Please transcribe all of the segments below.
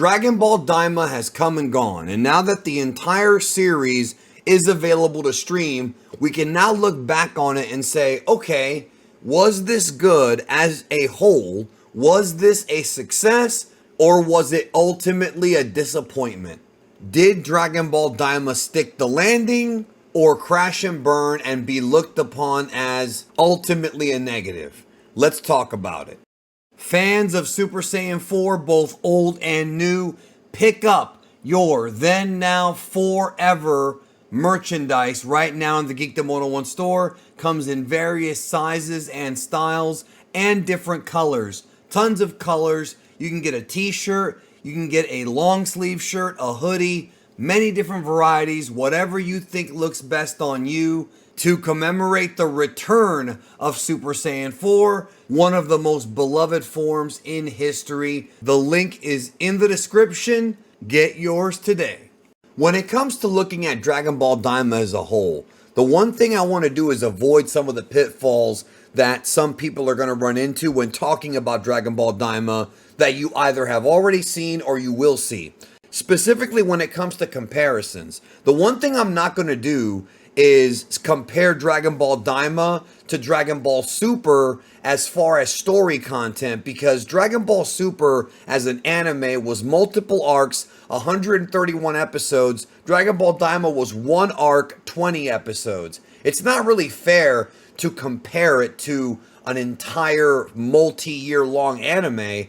Dragon Ball Daima has come and gone, and now that the entire series is available to stream, we can now look back on it and say, okay, was this good as a whole? Was this a success, or was it ultimately a disappointment? Did Dragon Ball Daima stick the landing, or crash and burn and be looked upon as ultimately a negative? Let's talk about it. Fans of Super Saiyan 4, both old and new, pick up your then now forever merchandise right now in the Geekdom 101 store. Comes in various sizes and styles and different colors. Tons of colors. You can get a t-shirt, you can get a long sleeve shirt, a hoodie, many different varieties, whatever you think looks best on you. To commemorate the return of Super Saiyan 4, one of the most beloved forms in history. The link is in the description. Get yours today. When it comes to looking at Dragon Ball Daima as a whole, the one thing I want to do is avoid some of the pitfalls that some people are going to run into when talking about Dragon Ball Daima that you either have already seen or you will see. Specifically when it comes to comparisons, the one thing I'm not going to do is compare Dragon Ball Daima to Dragon Ball Super as far as story content, because Dragon Ball Super as an anime was multiple arcs, 131 episodes. Dragon Ball Daima was one arc, 20 episodes. It's not really fair to compare it to an entire multi-year long anime,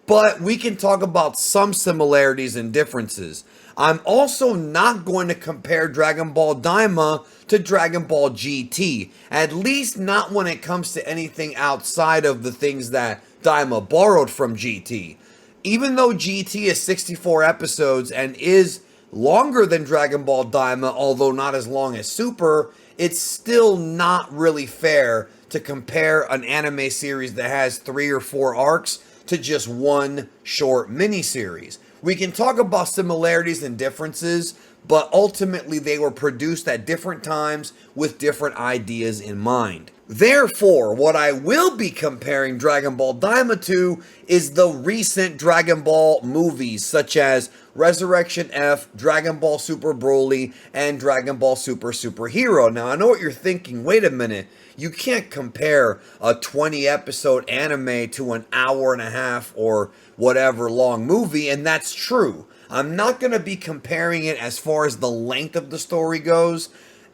but we can talk about some similarities and differences. I'm also not going to compare Dragon Ball Daima to Dragon Ball GT, at least not when it comes to anything outside of the things that Daima borrowed from GT. Even though GT is 64 episodes and is longer than Dragon Ball Daima, although not as long as Super, it's still not really fair to compare an anime series that has 3 or 4 arcs to just one short miniseries. We can talk about similarities and differences, but ultimately they were produced at different times with different ideas in mind. Therefore, what I will be comparing Dragon Ball Daima to is the recent Dragon Ball movies, such as Resurrection F, Dragon Ball Super Broly, and Dragon Ball Super Super Hero. Now, I know what you're thinking. Wait a minute. You can't compare a 20 episode anime to an hour and a half or whatever long movie, and that's true. I'm not going to be comparing it as far as the length of the story goes,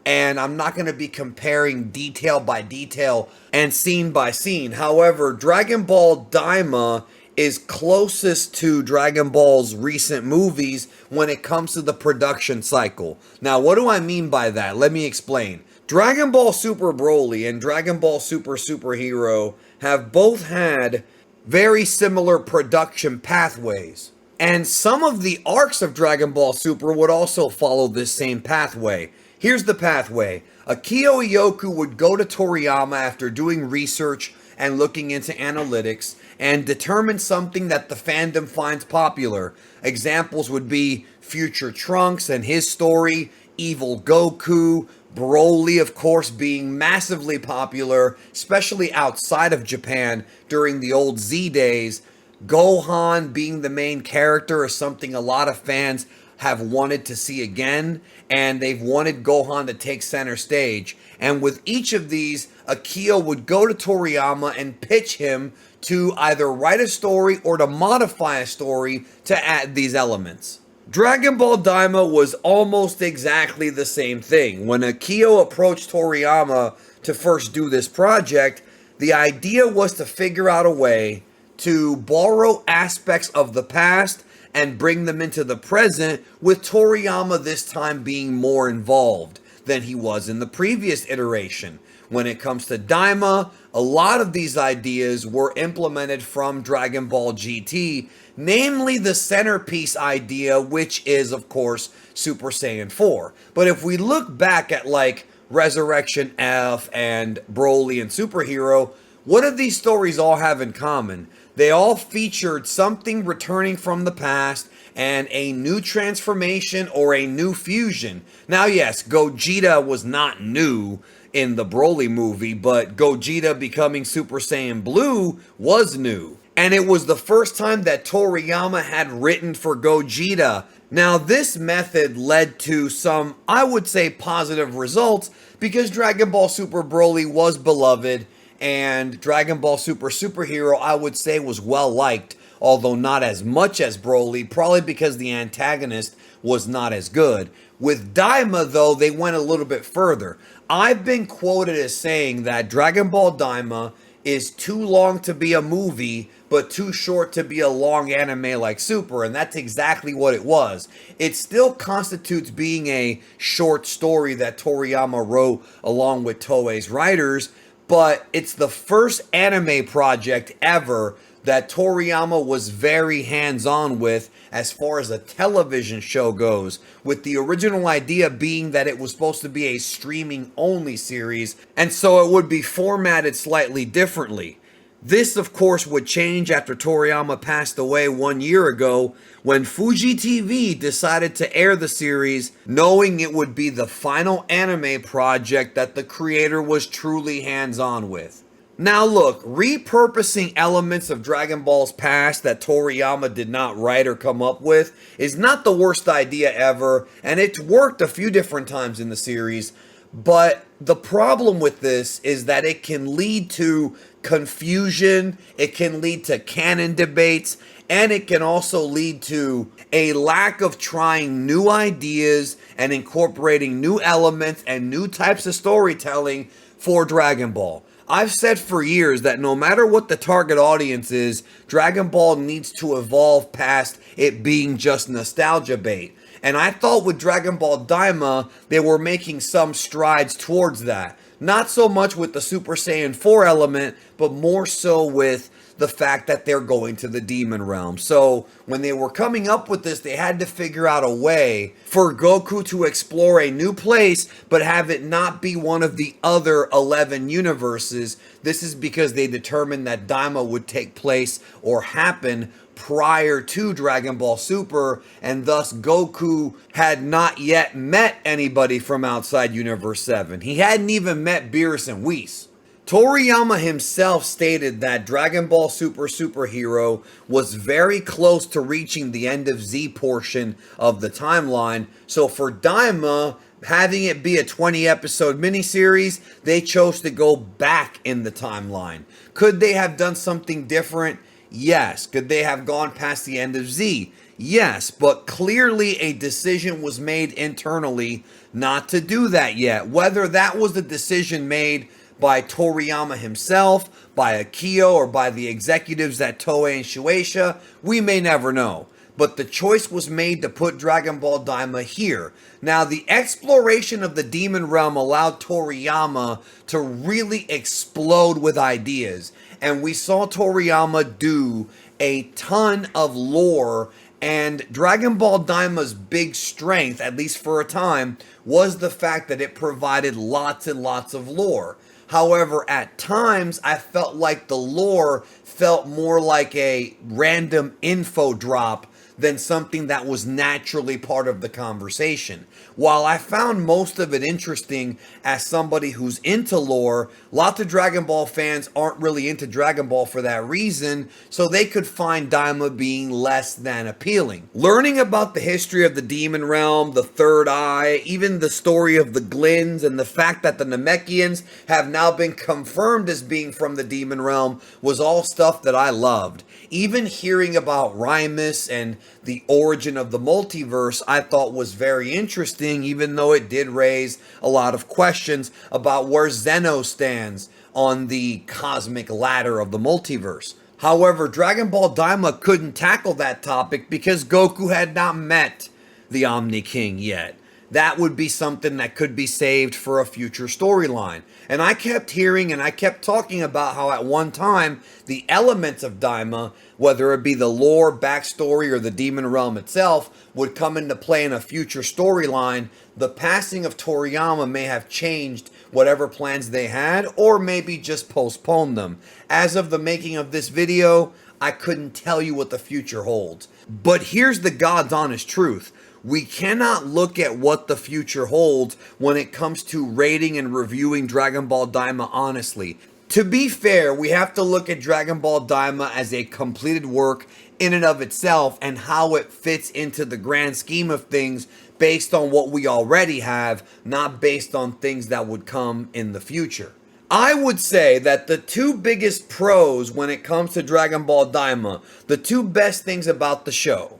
and I'm not going to be comparing detail by detail and scene by scene. However, Dragon Ball Daima is closest to Dragon Ball's recent movies when it comes to the production cycle. Now, what do I mean by that? Let me explain. Dragon Ball Super Broly and Dragon Ball Super Super Hero have both had very similar production pathways. And some of the arcs of Dragon Ball Super would also follow this same pathway. Here's the pathway. Akio Iyoku would go to Toriyama after doing research and looking into analytics and determine something that the fandom finds popular. Examples would be Future Trunks and his story, Evil Goku, Broly, of course, being massively popular, especially outside of Japan during the old Z days. Gohan being the main character is something a lot of fans have wanted to see again, and they've wanted Gohan to take center stage. And with each of these, Akio would go to Toriyama and pitch him to either write a story or to modify a story to add these elements. Dragon Ball Daima was almost exactly the same thing. When Akio approached Toriyama to first do this project, the idea was to figure out a way to borrow aspects of the past and bring them into the present, with Toriyama this time being more involved than he was in the previous iteration. When it comes to Daima, a lot of these ideas were implemented from Dragon Ball GT, namely the centerpiece idea, which is, of course, Super Saiyan 4. But if we look back at like Resurrection F and Broly and Super Hero, what do these stories all have in common? They all featured something returning from the past and a new transformation or a new fusion. Now, yes, Gogeta was not new in the Broly movie, but Gogeta becoming Super Saiyan Blue was new. And it was the first time that Toriyama had written for Gogeta. Now, this method led to some, I would say, positive results because Dragon Ball Super Broly was beloved and Dragon Ball Super Superhero, I would say, was well liked, although not as much as Broly, probably because the antagonist was not as good. With Daima, though, they went a little bit further. I've been quoted as saying that Dragon Ball Daima is too long to be a movie, but too short to be a long anime like Super, and that's exactly what it was. It still constitutes being a short story that Toriyama wrote along with Toei's writers, but it's the first anime project ever that Toriyama was very hands-on with as far as a television show goes, with the original idea being that it was supposed to be a streaming-only series, and so it would be formatted slightly differently. This, of course, would change after Toriyama passed away 1 year ago when Fuji TV decided to air the series, knowing it would be the final anime project that the creator was truly hands-on with. Now look, repurposing elements of Dragon Ball's past that Toriyama did not write or come up with is not the worst idea ever, and it's worked a few different times in the series, but the problem with this is that it can lead to confusion, it can lead to canon debates, and it can also lead to a lack of trying new ideas and incorporating new elements and new types of storytelling for Dragon Ball. I've said for years that no matter what the target audience is, Dragon Ball needs to evolve past it being just nostalgia bait. And I thought with Dragon Ball Daima, they were making some strides towards that. Not so much with the Super Saiyan 4 element, but more so with the fact that they're going to the demon realm. So when they were coming up with this, they had to figure out a way for Goku to explore a new place, but have it not be one of the other 11 universes. This is because they determined that Daima would take place or happen prior to Dragon Ball Super, and thus Goku had not yet met anybody from outside Universe 7. He hadn't even met Beerus and Whis. Toriyama himself stated that Dragon Ball Super Superhero was very close to reaching the end of Z portion of the timeline, so for Daima, having it be a 20-episode miniseries, they chose to go back in the timeline. Could they have done something different? Yes. Could they have gone past the end of Z? Yes, but clearly a decision was made internally not to do that yet. Whether that was the decision made by Toriyama himself, by Akio, or by the executives at Toei and Shueisha, we may never know. But the choice was made to put Dragon Ball Daima here. Now, the exploration of the Demon Realm allowed Toriyama to really explode with ideas. And we saw Toriyama do a ton of lore, and Dragon Ball Daima's big strength, at least for a time, was the fact that it provided lots and lots of lore. However, at times, I felt like the lore felt more like a random info drop than something that was naturally part of the conversation. While I found most of it interesting as somebody who's into lore, lots of Dragon Ball fans aren't really into Dragon Ball for that reason, so they could find Daima being less than appealing. Learning about the history of the Demon Realm, the Third Eye, even the story of the Glins, and the fact that the Namekians have now been confirmed as being from the Demon Realm was all stuff that I loved. Even hearing about Rymus and the origin of the multiverse I thought was very interesting, even though it did raise a lot of questions about where Zeno stands on the cosmic ladder of the multiverse. However, Dragon Ball Daima couldn't tackle that topic because Goku had not met the Omni King yet. That would be something that could be saved for a future storyline. And I kept hearing and I kept talking about how at one time the elements of Daima, whether it be the lore, backstory, or the Demon Realm itself, would come into play in a future storyline. The passing of Toriyama may have changed whatever plans they had, or maybe just postponed them. As of the making of this video, I couldn't tell you what the future holds. But here's the God's honest truth. We cannot look at what the future holds when it comes to rating and reviewing Dragon Ball Daima honestly. To be fair, we have to look at Dragon Ball Daima as a completed work in and of itself and how it fits into the grand scheme of things based on what we already have, not based on things that would come in the future. I would say that the two biggest pros when it comes to Dragon Ball Daima, the two best things about the show,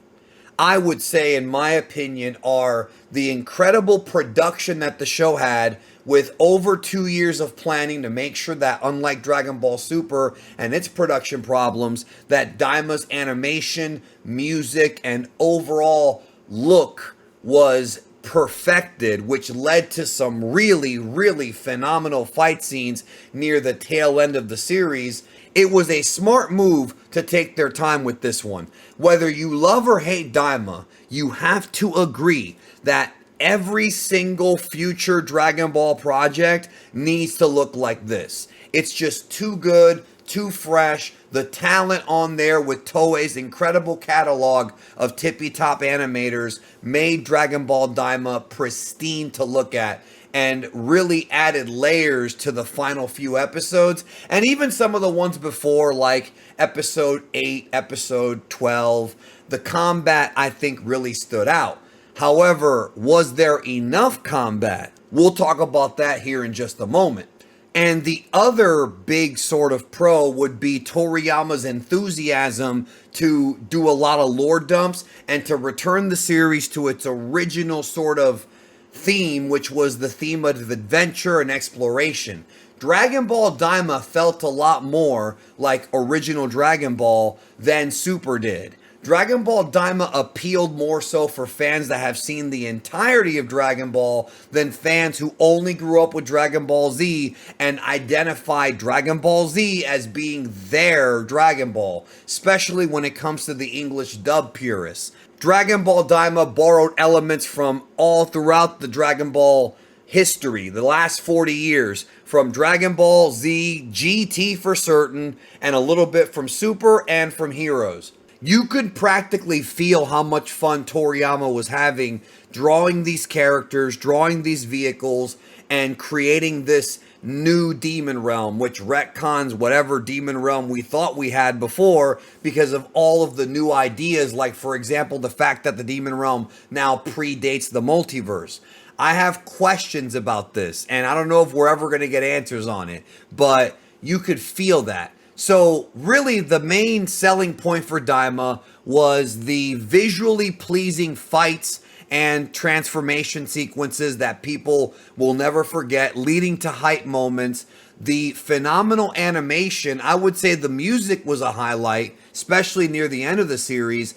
I would say, in my opinion, are the incredible production that the show had with over 2 years of planning to make sure that, unlike Dragon Ball Super and its production problems, that Daima's animation, music, and overall look was perfected, which led to some really, really phenomenal fight scenes near the tail end of the series. It was a smart move to take their time with this one. Whether you love or hate Daima, you have to agree that every single future Dragon Ball project needs to look like this. It's just too good, too fresh. The talent on there with Toei's incredible catalog of tippy-top animators made Dragon Ball Daima pristine to look at and really added layers to the final few episodes, and even some of the ones before, like episode 8, episode 12. The combat, I think, really stood out. However, was there enough combat? We'll talk about that here in just a moment. And the other big sort of pro would be Toriyama's enthusiasm to do a lot of lore dumps and to return the series to its original sort of theme, which was the theme of adventure and exploration. Dragon Ball Daima felt a lot more like original Dragon Ball than Super did. Dragon Ball Daima appealed more so for fans that have seen the entirety of Dragon Ball than fans who only grew up with Dragon Ball Z and identify Dragon Ball Z as being their Dragon Ball, especially when it comes to the English dub purists. Dragon Ball Daima borrowed elements from all throughout the Dragon Ball history, the last 40 years, from Dragon Ball Z, GT for certain, and a little bit from Super and from Heroes. You could practically feel how much fun Toriyama was having drawing these characters, drawing these vehicles, and creating this new demon realm, which retcons whatever demon realm we thought we had before because of all of the new ideas, like, for example, the fact that the demon realm now predates the multiverse. I have questions about this, and I don't know if we're ever going to get answers on it, but you could feel that. So really the main selling point for Daima was the visually pleasing fights and transformation sequences that people will never forget, leading to hype moments. The phenomenal animation, I would say the music was a highlight, especially near the end of the series,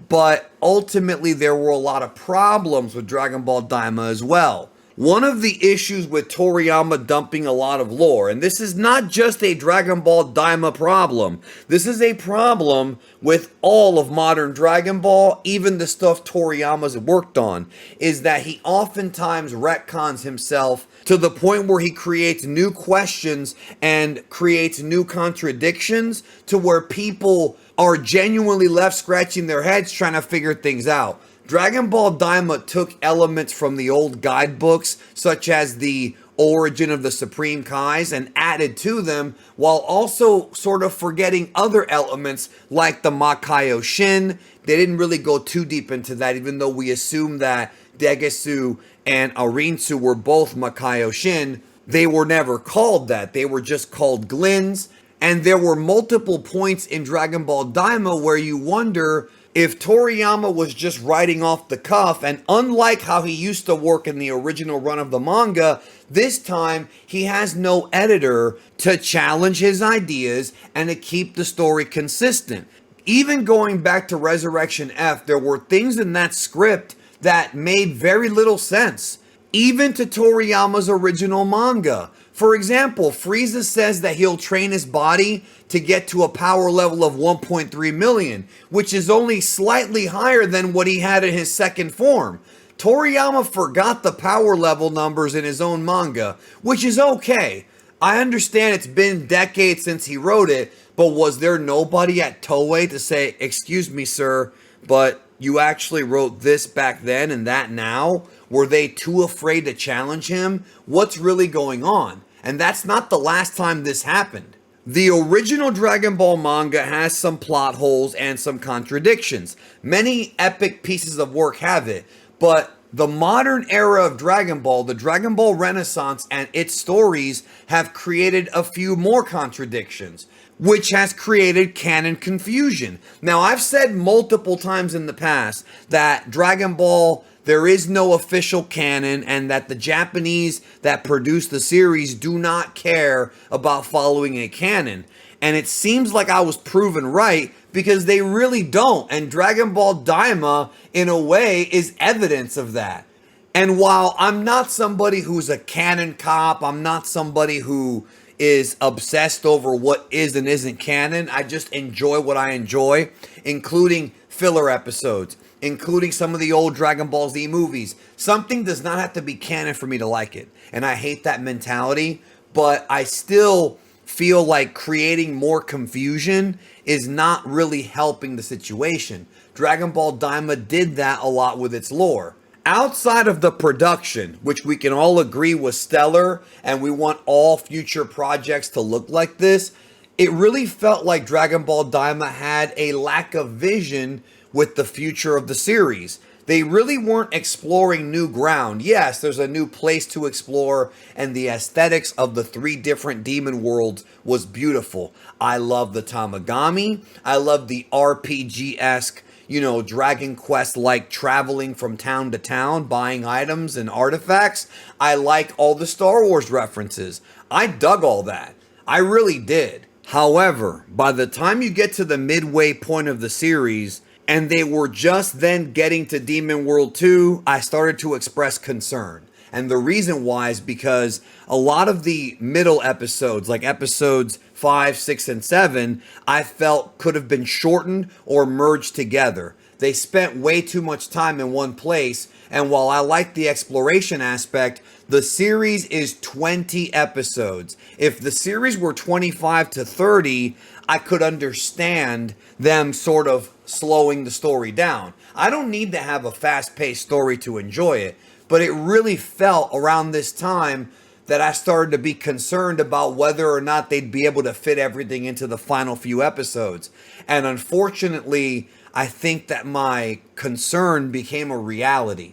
but ultimately there were a lot of problems with Dragon Ball Daima as well. One of the issues with Toriyama dumping a lot of lore, and this is not just a Dragon Ball Daima problem, this is a problem with all of modern Dragon Ball, even the stuff Toriyama's worked on, is that he oftentimes retcons himself to the point where he creates new questions and creates new contradictions to where people are genuinely left scratching their heads trying to figure things out. Dragon Ball Daima took elements from the old guidebooks, such as the origin of the Supreme Kais, and added to them, while also sort of forgetting other elements like the Makaio Shin. They didn't really go too deep into that, even though we assume that Degesu and Arinsu were both Makaio Shin. They were never called that. They were just called Glins. And there were multiple points in Dragon Ball Daima where you wonder if Toriyama was just writing off the cuff, and unlike how he used to work in the original run of the manga, this time he has no editor to challenge his ideas and to keep the story consistent. Even going back to Resurrection F, there were things in that script that made very little sense, even to Toriyama's original manga. For example, Frieza says that he'll train his body to get to a power level of 1.3 million, which is only slightly higher than what he had in his second form. Toriyama forgot the power level numbers in his own manga, which is okay. I understand it's been decades since he wrote it, but was there nobody at Toei to say, "Excuse me, sir, but you actually wrote this back then and that now"? Were they too afraid to challenge him? What's really going on? And that's not the last time this happened. The original Dragon Ball manga has some plot holes and some contradictions. Many epic pieces of work have it, but the modern era of Dragon Ball, the Dragon Ball Renaissance, and its stories have created a few more contradictions, which has created canon confusion. Now, I've said multiple times in the past that Dragon Ball, there is no official canon, and that the Japanese that produced the series do not care about following a canon. And it seems like I was proven right, because they really don't. And Dragon Ball Daima, in a way, is evidence of that. And while I'm not somebody who's a canon cop, I'm not somebody who is obsessed over what is and isn't canon. I just enjoy what I enjoy, including filler episodes, including some of the old Dragon Ball Z movies. Something does not have to be canon for me to like it. And I hate that mentality, but I still feel like creating more confusion is not really helping the situation. Dragon Ball Daima did that a lot with its lore. Outside of the production, which we can all agree was stellar, and we want all future projects to look like this, it really felt like Dragon Ball Daima had a lack of vision with the future of the series. They really weren't exploring new ground. Yes, there's a new place to explore, and the aesthetics of the 3 different demon worlds was beautiful. I love the Tamagami. I love the RPG-esque, Dragon Quest-like traveling from town to town, buying items and artifacts. I like all the Star Wars references. I dug all that. I really did. However, by the time you get to the midway point of the series, and they were just then getting to Demon World 2, I started to express concern. And the reason why is because a lot of the middle episodes, like episodes 5, 6, and 7, I felt could have been shortened or merged together. They spent way too much time in one place, and while I like the exploration aspect, the series is 20 episodes. If the series were 25 to 30, I could understand them sort of slowing the story down. I don't need to have a fast-paced story to enjoy it, but it really felt around this time that I started to be concerned about whether or not they'd be able to fit everything into the final few episodes. And unfortunately, I think that my concern became a reality.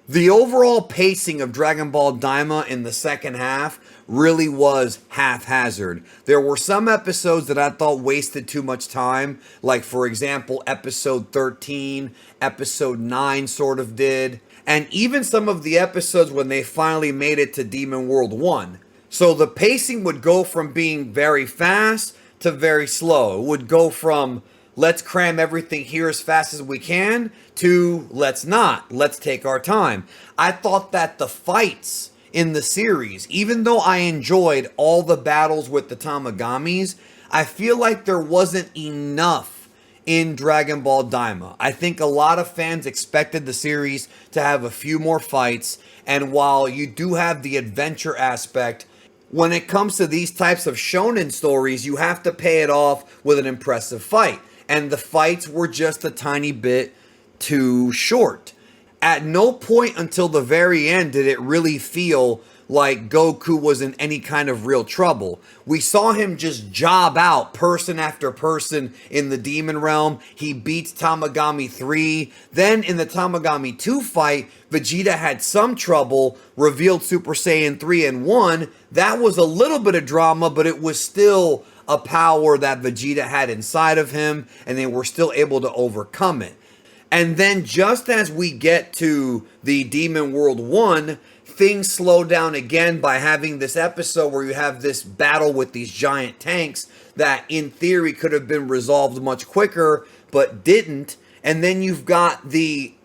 The overall pacing of Dragon Ball Daima in the second half really was haphazard. There were some episodes that I thought wasted too much time, like for example, episode 13, episode 9 sort of did, and even some of the episodes when they finally made it to Demon World 1. So the pacing would go from being very fast to very slow. It would go from let's cram everything here as fast as we can to let's not. Let's take our time. I thought that the fights in the series, even though I enjoyed all the battles with the Tamagamis, I feel like there wasn't enough in Dragon Ball Daima. I think a lot of fans expected the series to have a few more fights, and while you do have the adventure aspect, when it comes to these types of shonen stories, you have to pay it off with an impressive fight. And the fights were just a tiny bit too short. At no point until the very end did it really feel like Goku was in any kind of real trouble. We saw him just job out person after person in the demon realm. He beats Tamagami 3. Then in the Tamagami 2 fight, Vegeta had some trouble, revealed Super Saiyan 3 and 1. That was a little bit of drama, but it was still a power that Vegeta had inside of him, and they were still able to overcome it. And then just as we get to the Demon World 1, things slow down again by having this episode where you have this battle with these giant tanks that in theory could have been resolved much quicker, but didn't. And then you've got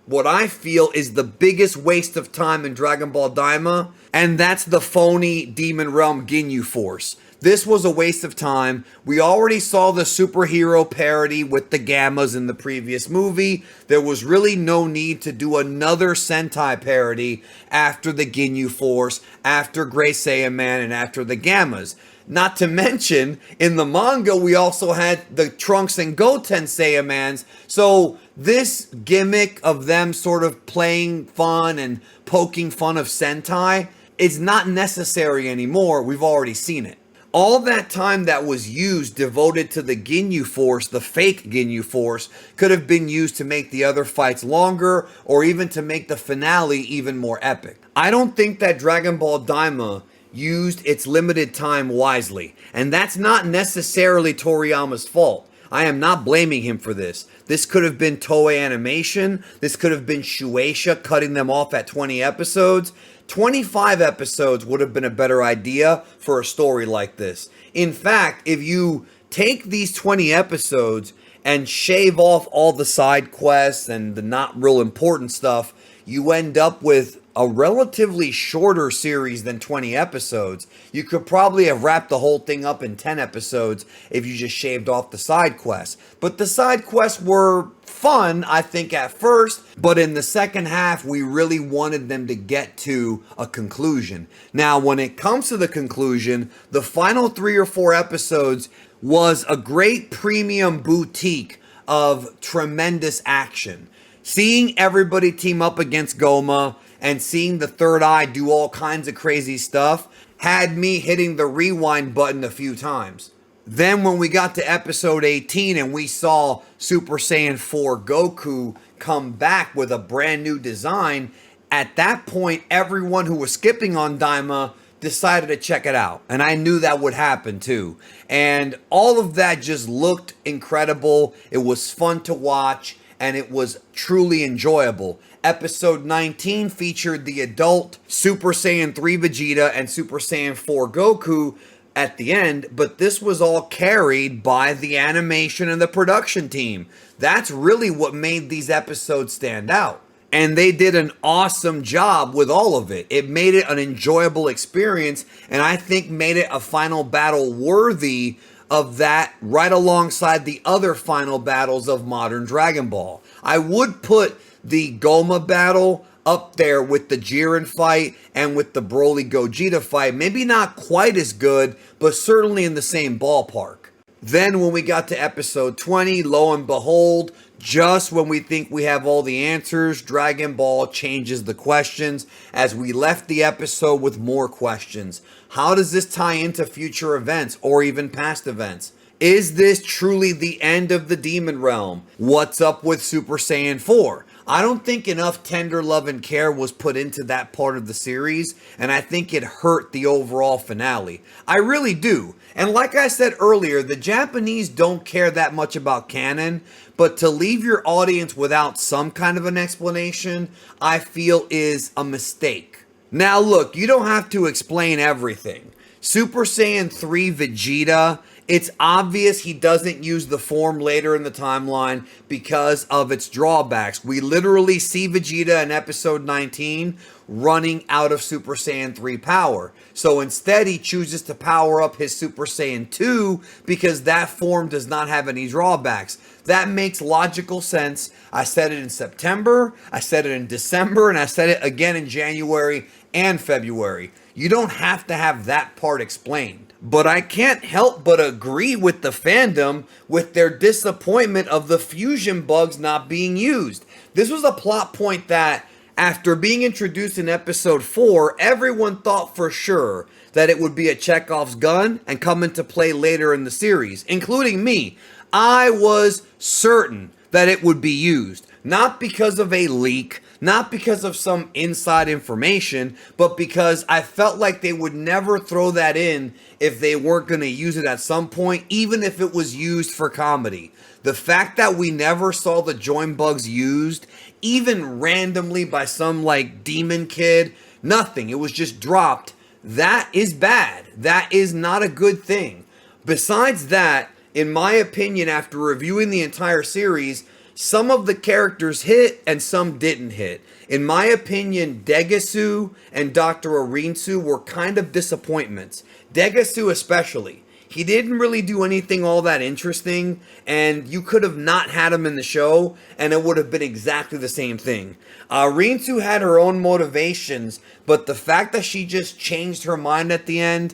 what I feel is the biggest waste of time in Dragon Ball Daima, and that's the phony Demon Realm Ginyu Force. This was a waste of time. We already saw the superhero parody with the Gammas in the previous movie. There was really no need to do another Sentai parody after the Ginyu Force, after Grey Saiyaman, and after the Gammas. Not to mention, in the manga, we also had the Trunks and Goten Saiyamans. So this gimmick of them sort of playing fun and poking fun of Sentai, it's not necessary anymore. We've already seen it. All that time that was used devoted to the Ginyu Force, the fake Ginyu Force, could have been used to make the other fights longer or even to make the finale even more epic. I don't think that Dragon Ball Daima used its limited time wisely, and that's not necessarily Toriyama's fault. I am not blaming him for this. This could have been Toei Animation. This could have been Shueisha cutting them off at 20 episodes. 25 episodes would have been a better idea for a story like this. In fact, if you take these 20 episodes and shave off all the side quests and the not real important stuff, you end up with a relatively shorter series than 20 episodes. You could probably have wrapped the whole thing up in 10 episodes if you just shaved off the side quests. But the side quests were fun, I think, at first, but in the second half, we really wanted them to get to a conclusion. Now, when it comes to the conclusion, the final 3 or 4 episodes was a great premium boutique of tremendous action. Seeing everybody team up against Goma and seeing the third eye do all kinds of crazy stuff had me hitting the rewind button a few times. Then when we got to episode 18 and we saw Super Saiyan 4 Goku come back with a brand new design, at that point everyone who was skipping on Daima decided to check it out. And I knew that would happen too. And all of that just looked incredible. It was fun to watch and it was truly enjoyable. Episode 19 featured the adult Super Saiyan 3 Vegeta and Super Saiyan 4 Goku at the end, but this was all carried by the animation and the production team. That's really what made these episodes stand out. And they did an awesome job with all of it. It made it an enjoyable experience, and I think made it a final battle worthy of that, right alongside the other final battles of modern Dragon Ball. I would put the Goma battle up there with the Jiren fight and with the Broly Gogeta fight. Maybe not quite as good, but certainly in the same ballpark. Then when we got to episode 20, lo and behold, just when we think we have all the answers, Dragon Ball changes the questions as we left the episode with more questions. How does this tie into future events or even past events? Is this truly the end of the Demon Realm? What's up with Super Saiyan 4? I don't think enough tender love and care was put into that part of the series, and I think it hurt the overall finale. I really do. And like I said earlier, the Japanese don't care that much about canon, but to leave your audience without some kind of an explanation, I feel is a mistake. Now look, you don't have to explain everything. Super Saiyan 3 Vegeta, it's obvious he doesn't use the form later in the timeline because of its drawbacks. We literally see Vegeta in episode 19 running out of Super Saiyan 3 power. So instead he chooses to power up his Super Saiyan 2 because that form does not have any drawbacks. That makes logical sense. I said it in September, I said it in December, and I said it again in January and February. You don't have to have that part explained. But I can't help but agree with the fandom with their disappointment of the fusion bugs not being used. This was a plot point that, after being introduced in episode 4, everyone thought for sure that it would be a Chekhov's gun and come into play later in the series, including me. I was certain that it would be used, not because of a leak, not because of some inside information, but because I felt like they would never throw that in if they weren't going to use it at some point, even if it was used for comedy. The fact that we never saw the join bugs used, even randomly by some like demon kid, nothing, it was just dropped, that is bad. That is not a good thing. Besides that, in my opinion, after reviewing the entire series, some of the characters hit and some didn't hit. In my opinion, Degasu and Dr. Orinsu were kind of disappointments. Degasu especially. He didn't really do anything all that interesting, and you could have not had him in the show, and it would have been exactly the same thing. Rinsu had her own motivations, but the fact that she just changed her mind at the end,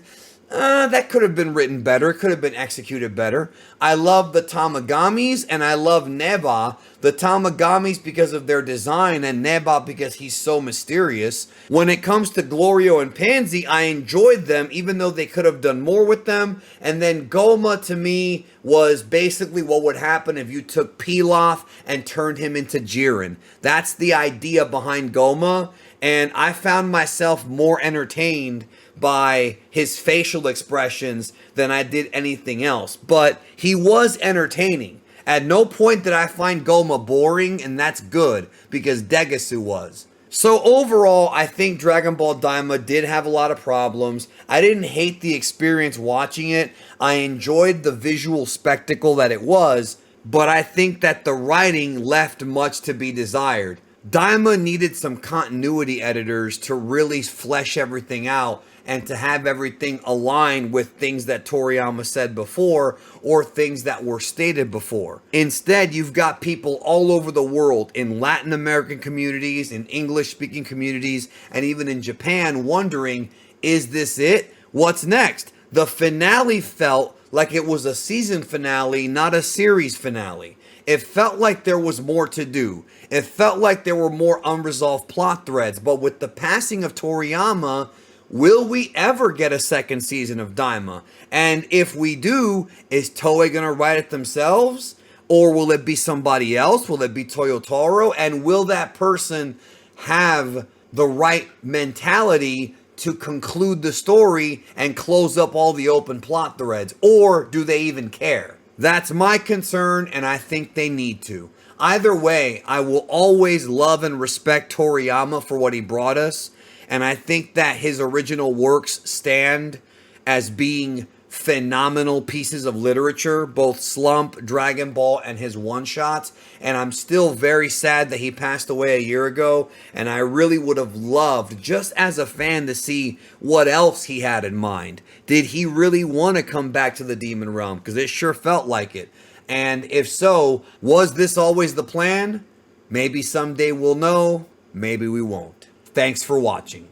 That could have been written better. It could have been executed better. I love the Tamagamis and I love Neba. The Tamagamis because of their design and Neba because he's so mysterious. When it comes to Glorio and Pansy, I enjoyed them even though they could have done more with them. And then Goma to me was basically what would happen if you took Pilaf and turned him into Jiren. That's the idea behind Goma. And I found myself more entertained by his facial expressions than I did anything else. But he was entertaining. At no point did I find Goma boring, and that's good, because Degasu was. So overall, I think Dragon Ball Daima did have a lot of problems. I didn't hate the experience watching it. I enjoyed the visual spectacle that it was, but I think that the writing left much to be desired. Daima needed some continuity editors to really flesh everything out and to have everything align with things that Toriyama said before or things that were stated before. Instead, you've got people all over the world, in Latin American communities, in English-speaking communities, and even in Japan wondering, is this it? What's next? The finale felt like it was a season finale, not a series finale. It felt like there was more to do. It felt like there were more unresolved plot threads. But with the passing of Toriyama, will we ever get a second season of Daima? And if we do, is Toei going to write it themselves? Or will it be somebody else? Will it be Toyotaro? And will that person have the right mentality to conclude the story and close up all the open plot threads? Or do they even care? That's my concern, and I think they need to. Either way, I will always love and respect Toriyama for what he brought us, and I think that his original works stand as being phenomenal pieces of literature, both Slump, Dragon Ball, and his one-shots, and I'm still very sad that he passed away a year ago, and I really would have loved, just as a fan, to see what else he had in mind. Did he really want to come back to the Demon Realm? Because it sure felt like it. And if so, was this always the plan? Maybe someday we'll know, maybe we won't. Thanks for watching.